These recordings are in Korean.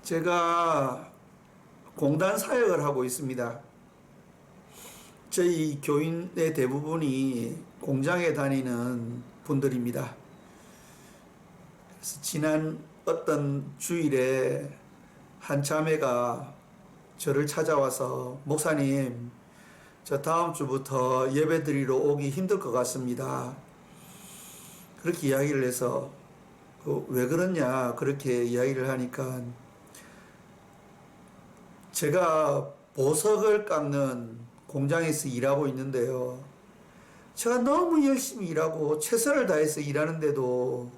제가 공단 사역을 하고 있습니다. 저희 교인의 대부분이 공장에 다니는 분들입니다. 그래서 지난 어떤 주일에 한 자매가 저를 찾아와서 목사님, 저 다음 주부터 예배드리러 오기 힘들 것 같습니다. 그렇게 이야기를 해서 왜 그러냐 그렇게 이야기를 하니까 제가 보석을 깎는 공장에서 일하고 있는데요. 제가 너무 열심히 일하고 최선을 다해서 일하는데도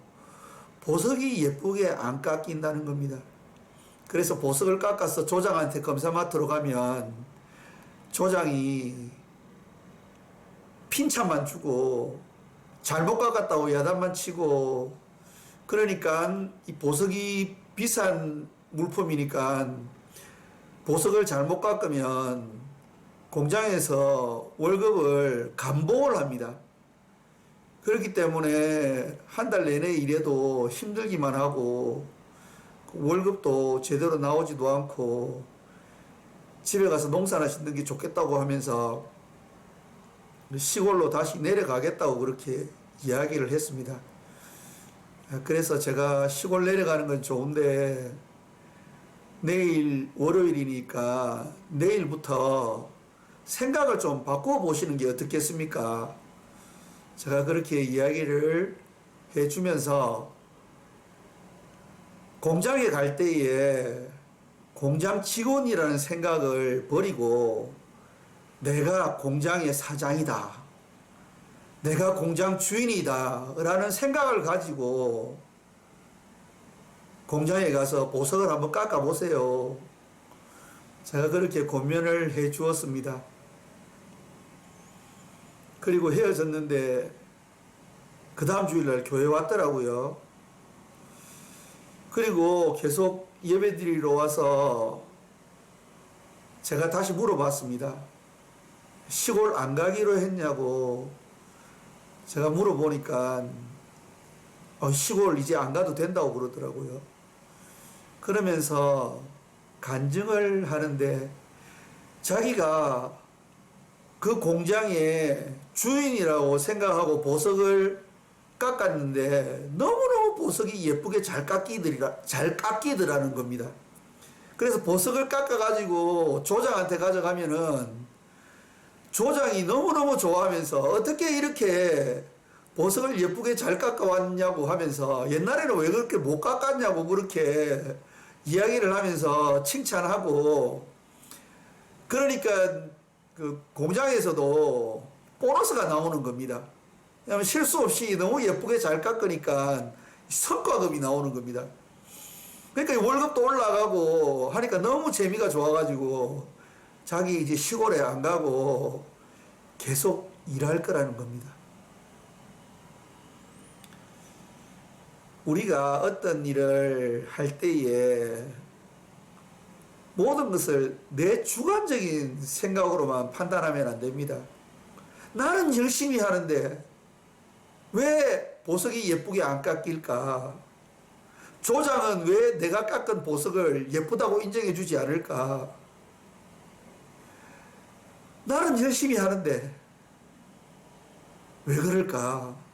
보석이 예쁘게 안 깎인다는 겁니다. 그래서 보석을 깎아서 조장한테 검사 맡으러 가면 조장이 핀찬만 주고 잘못 깎았다고 야단만 치고, 그러니까 이 보석이 비싼 물품이니까 보석을 잘못 깎으면 공장에서 월급을 감봉을 합니다. 그렇기 때문에 한 달 내내 일해도 힘들기만 하고 월급도 제대로 나오지도 않고 집에 가서 농사나 짓는 게 좋겠다고 하면서 시골로 다시 내려가겠다고 그렇게 이야기를 했습니다. 그래서 제가 시골 내려가는 건 좋은데 내일 월요일이니까 내일부터 생각을 좀 바꿔 보시는 게 어떻겠습니까? 제가 그렇게 이야기를 해주면서 공장에 갈 때에 공장 직원이라는 생각을 버리고 내가 공장의 사장이다, 내가 공장 주인이다 라는 생각을 가지고 공장에 가서 보석을 한번 깎아 보세요. 제가 그렇게 권면을 해 주었습니다. 그리고 헤어졌는데 그 다음 주일날 교회 왔더라고요. 그리고 계속 예배 드리러 와서 제가 다시 물어봤습니다. 시골 안 가기로 했냐고 제가 물어보니까 시골 이제 안 가도 된다고 그러더라고요. 그러면서 간증을 하는데 자기가 그 공장의 주인이라고 생각하고 보석을 깎았는데 너무너무 보석이 예쁘게 잘 깎이더라는 겁니다. 그래서 보석을 깎아가지고 조장한테 가져가면은 조장이 너무너무 좋아하면서 어떻게 이렇게 보석을 예쁘게 잘 깎아왔냐고 하면서 옛날에는 왜 그렇게 못 깎았냐고 그렇게 이야기를 하면서 칭찬하고, 그러니까 그 공장에서도 보너스가 나오는 겁니다. 왜냐하면 실수 없이 너무 예쁘게 잘 깎으니까 성과급이 나오는 겁니다. 그러니까 월급도 올라가고 하니까 너무 재미가 좋아가지고 자기 이제 시골에 안 가고 계속 일할 거라는 겁니다. 우리가 어떤 일을 할 때에 모든 것을 내 주관적인 생각으로만 판단하면 안 됩니다. 나는 열심히 하는데 왜 보석이 예쁘게 안 깎일까? 조장은 왜 내가 깎은 보석을 예쁘다고 인정해 주지 않을까? 나는 열심히 하는데 왜 그럴까?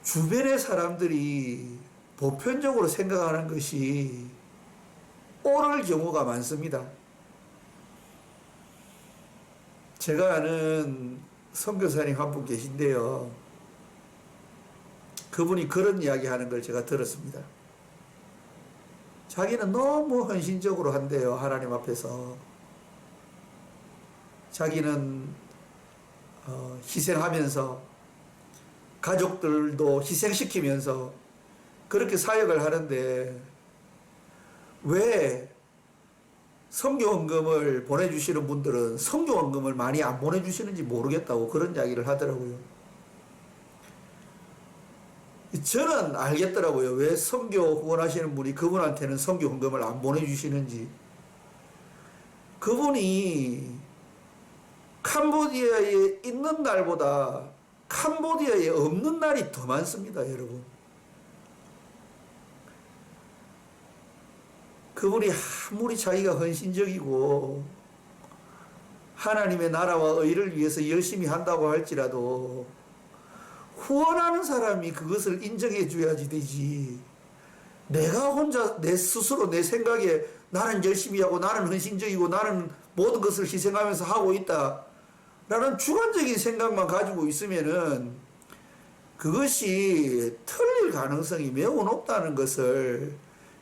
주변의 사람들이 보편적으로 생각하는 것이 옳을 경우가 많습니다. 제가 아는 선교사님 한 분 계신데요. 그분이 그런 이야기 하는 걸 제가 들었습니다. 자기는 너무 헌신적으로 한대요. 하나님 앞에서. 자기는 희생하면서 가족들도 희생시키면서 그렇게 사역을 하는데 왜 선교헌금을 보내주시는 분들은 선교헌금을 많이 안 보내주시는지 모르겠다고 그런 이야기를 하더라고요. 저는 알겠더라고요. 왜 선교 후원하시는 분이 그분한테는 선교헌금을 안 보내주시는지. 그분이 캄보디아에 있는 날보다 캄보디아에 없는 날이 더 많습니다, 여러분. 그분이 아무리 자기가 헌신적이고 하나님의 나라와 의를 위해서 열심히 한다고 할지라도 후원하는 사람이 그것을 인정해 줘야지 되지. 내가 혼자 내 스스로 내 생각에 나는 열심히 하고 나는 헌신적이고 나는 모든 것을 희생하면서 하고 있다 라는 주관적인 생각만 가지고 있으면은 그것이 틀릴 가능성이 매우 높다는 것을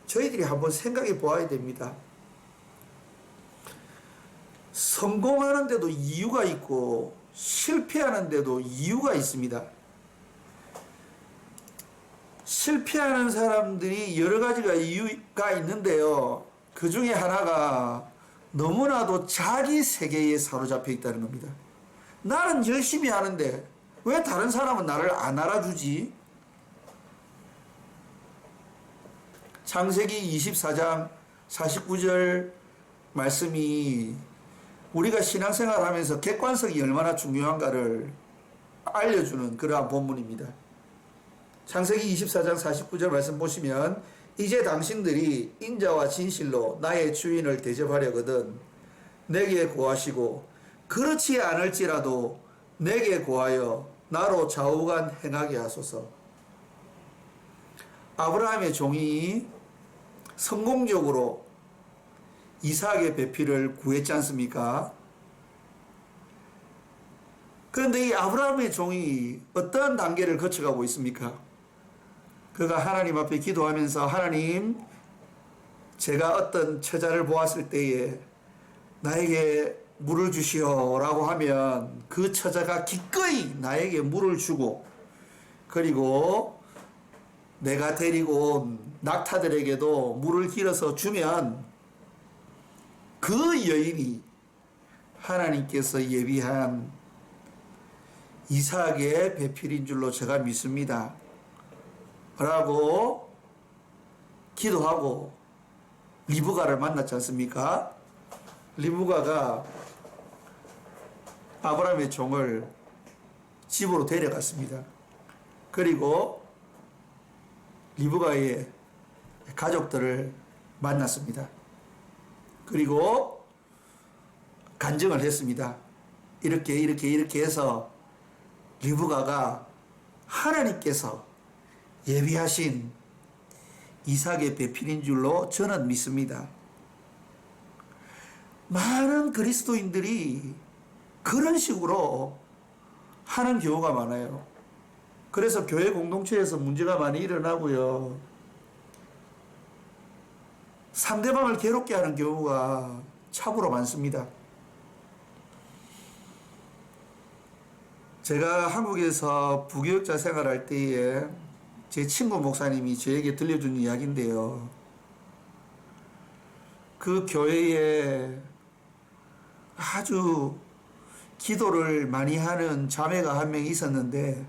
저희들이 한번 생각해 보아야 됩니다. 성공하는데도 이유가 있고 실패하는데도 이유가 있습니다. 실패하는 사람들이 여러 가지가 이유가 있는데요. 그 중에 하나가 너무나도 자기 세계에 사로잡혀 있다는 겁니다. 나는 열심히 하는데 왜 다른 사람은 나를 안 알아주지? 창세기 24장 49절 말씀이 우리가 신앙생활 하면서 객관성이 얼마나 중요한가를 알려주는 그러한 본문입니다. 창세기 24장 49절 말씀 보시면 이제 당신들이 인자와 진실로 나의 주인을 대접하려거든 내게 구하시고 그렇지 않을지라도 내게 구하여 나로 좌우간 행하게 하소서. 아브라함의 종이 성공적으로 이삭의 배필을 구했지 않습니까? 그런데 이 아브라함의 종이 어떤 단계를 거쳐가고 있습니까? 그가 하나님 앞에 기도하면서 하나님, 제가 어떤 처자를 보았을 때에 나에게 물을 주시오 라고 하면 그 처자가 기꺼이 나에게 물을 주고 그리고 내가 데리고 온 낙타들에게도 물을 길어서 주면 그 여인이 하나님께서 예비한 이삭의 배필인 줄로 제가 믿습니다 라고 기도하고 리브가를 만났지 않습니까? 리브가가 아브라함의 종을 집으로 데려갔습니다. 그리고 리브가의 가족들을 만났습니다. 그리고 간증을 했습니다. 이렇게 해서 리브가가 하나님께서 예비하신 이삭의 배필인 줄로 저는 믿습니다. 많은 그리스도인들이 그런 식으로 하는 경우가 많아요. 그래서 교회 공동체에서 문제가 많이 일어나고요. 상대방을 괴롭게 하는 경우가 참으로 많습니다. 제가 한국에서 부교육자 생활할 때에 제 친구 목사님이 저에게 들려준 이야기인데요. 그 교회에 아주 기도를 많이 하는 자매가 한 명 있었는데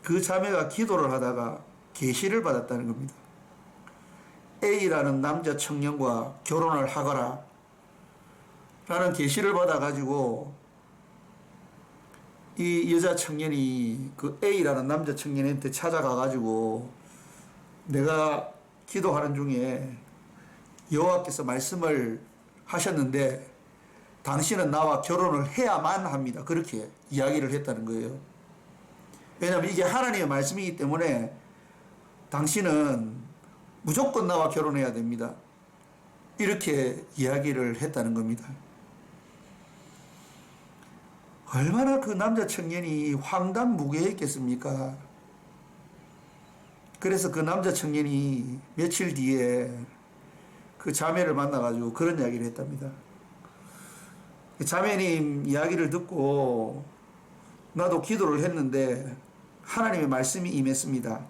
그 자매가 기도를 하다가 계시를 받았다는 겁니다. A라는 남자 청년과 결혼을 하거라 라는 계시를 받아가지고 이 여자 청년이 그 A라는 남자 청년한테 찾아가가지고 내가 기도하는 중에 여호와께서 말씀을 하셨는데 당신은 나와 결혼을 해야만 합니다. 그렇게 이야기를 했다는 거예요. 왜냐하면 이게 하나님의 말씀이기 때문에 당신은 무조건 나와 결혼해야 됩니다. 이렇게 이야기를 했다는 겁니다. 얼마나 그 남자 청년이 황당무계했겠습니까? 그래서 그 남자 청년이 며칠 뒤에 그 자매를 만나가지고 그런 이야기를 했답니다. 자매님 이야기를 듣고 나도 기도를 했는데 하나님의 말씀이 임했습니다.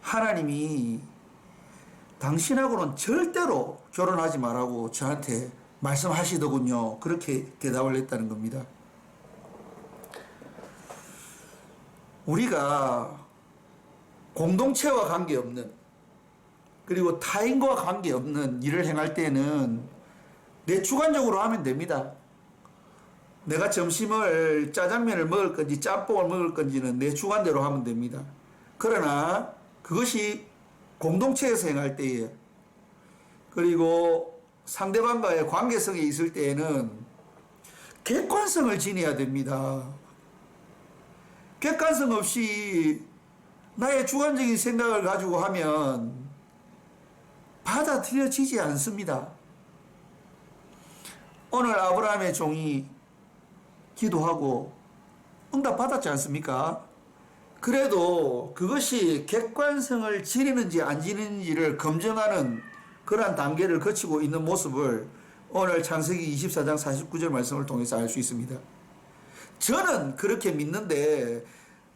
하나님이 당신하고는 절대로 결혼하지 말라고 저한테 말씀하시더군요. 그렇게 대답을 했다는 겁니다. 우리가 공동체와 관계없는 그리고 타인과 관계없는 일을 행할 때는 내 주관적으로 하면 됩니다. 내가 점심을 짜장면을 먹을 건지 짬뽕을 먹을 건지는 내 주관대로 하면 됩니다. 그러나 그것이 공동체에서 행할 때에 그리고 상대방과의 관계성에 있을 때에는 객관성을 지녀야 됩니다. 객관성 없이 나의 주관적인 생각을 가지고 하면 받아들여지지 않습니다. 오늘 아브라함의 종이 기도하고 응답 받았지 않습니까? 그래도 그것이 객관성을 지니는지 안 지니는지를 검증하는 그러한 단계를 거치고 있는 모습을 오늘 창세기 24장 49절 말씀을 통해서 알 수 있습니다. 저는 그렇게 믿는데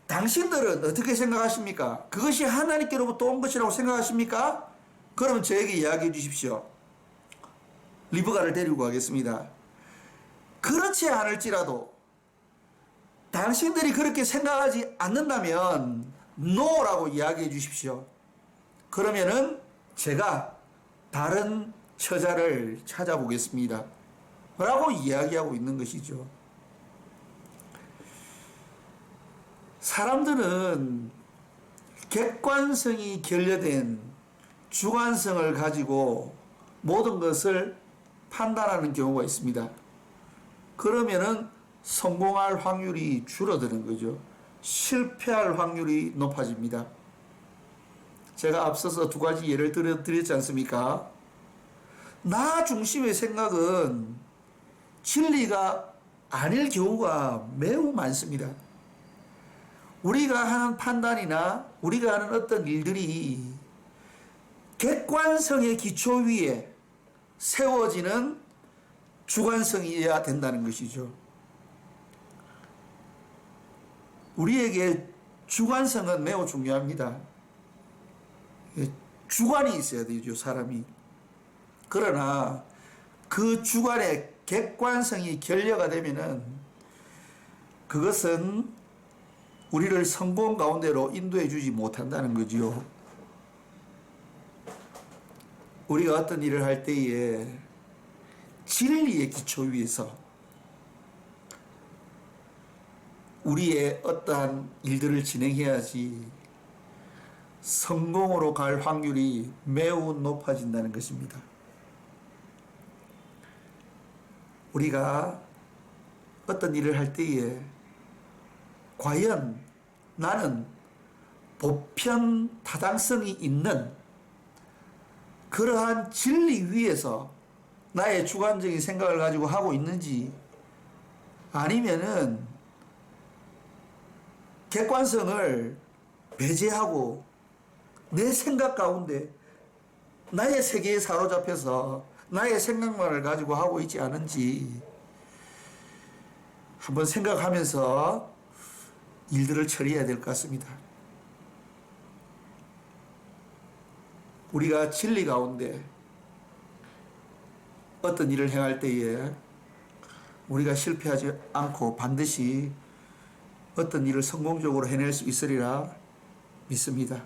당신들은 어떻게 생각하십니까? 그것이 하나님께로부터 온 것이라고 생각하십니까? 그러면 저에게 이야기해 주십시오. 리브가를 데리고 가겠습니다. 그렇지 않을지라도 당신들이 그렇게 생각하지 않는다면 NO라고 이야기해 주십시오. 그러면은 제가 다른 처자를 찾아보겠습니다. 라고 이야기하고 있는 것이죠. 사람들은 객관성이 결여된 주관성을 가지고 모든 것을 판단하는 경우가 있습니다. 그러면은 성공할 확률이 줄어드는 거죠. 실패할 확률이 높아집니다. 제가 앞서서 두 가지 예를 드렸지 않습니까? 나 중심의 생각은 진리가 아닐 경우가 매우 많습니다. 우리가 하는 판단이나 우리가 하는 어떤 일들이 객관성의 기초 위에 세워지는 주관성이어야 된다는 것이죠. 우리에게 주관성은 매우 중요합니다. 주관이 있어야 되죠, 사람이. 그러나 그 주관의 객관성이 결여가 되면은 그것은 우리를 성공 가운데로 인도해 주지 못한다는 거지요. 우리가 어떤 일을 할 때에 진리의 기초 위에서 우리의 어떠한 일들을 진행해야지 성공으로 갈 확률이 매우 높아진다는 것입니다. 우리가 어떤 일을 할 때에 과연 나는 보편 타당성이 있는 그러한 진리 위에서 나의 주관적인 생각을 가지고 하고 있는지 아니면은 객관성을 배제하고 내 생각 가운데 나의 세계에 사로잡혀서 나의 생각만을 가지고 하고 있지 않은지 한번 생각하면서 일들을 처리해야 될 것 같습니다. 우리가 진리 가운데 어떤 일을 행할 때에 우리가 실패하지 않고 반드시 어떤 일을 성공적으로 해낼 수 있으리라 믿습니다.